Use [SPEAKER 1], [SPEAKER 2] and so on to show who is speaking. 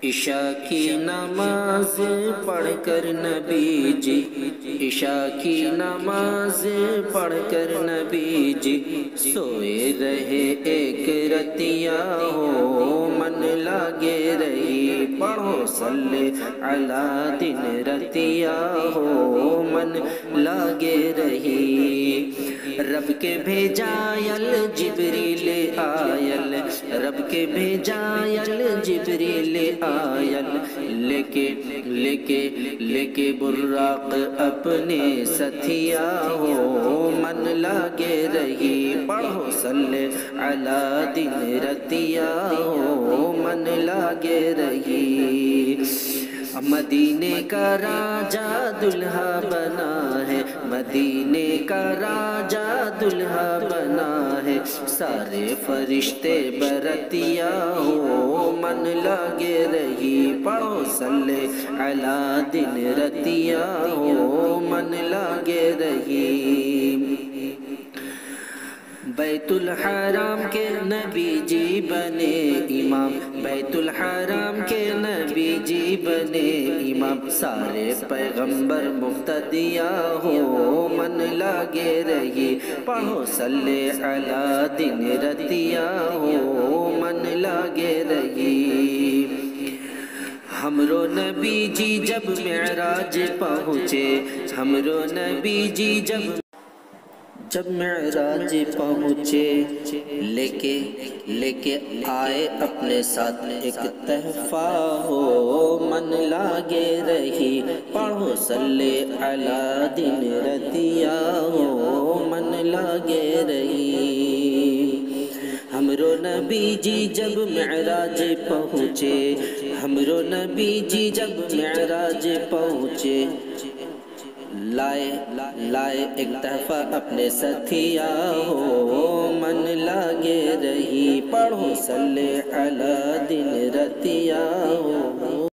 [SPEAKER 1] عشاء کی نماز پڑھ کر نبی جی، عشاء کی نماز پڑھ کر نبی جی سوئے رہے ایک رتیا ہو، من لگے رہی پڑھو صلی علی دن رتیا ہو، من لگے رہی۔ رب کے بھیجایل جبریل آیل، رب کے بھیجایل جبریل آیل، لے کے براق اپنے ستھیا ہو، من لگے رہی پڑھو صلی علی دن رتیا ہو، من لگے رہی۔ مدینے کا راجہ دلہا بنا ہے، مدینے کا راجہ دلہا بنا ہے، سارے فرشتے برتیا ہو، من لگے رہی پڑھو صلی علی دن رتیا ہو، من لگے رہی۔ بیت الحرام کے نبی جی بنے امام، بیت الحرام کے نبی جی بنے امام، سارے پیغمبر مقتدیا ہو، من لگے رہی پڑھو صلی علی دن رتیا ہو، من لگے رہی۔ ہمرو نبی جی جب معراج پہنچے، ہمرو نبی جی جب معراج پہنچے، لے کے آئے اپنے ساتھ ایک تحفہ ہو، من لگے رہی پڑھو صلی علی دن رتیا ہو، من لگے رہی۔ ہمرو نبی جی جب معراج پہنچے، ہمرو نبی جی جب معراج پہنچے، لائے ایک تحفہ اپنے ساتھیا ہو، من لگے رہی پڑھو صلی علی دن رتیا ہو۔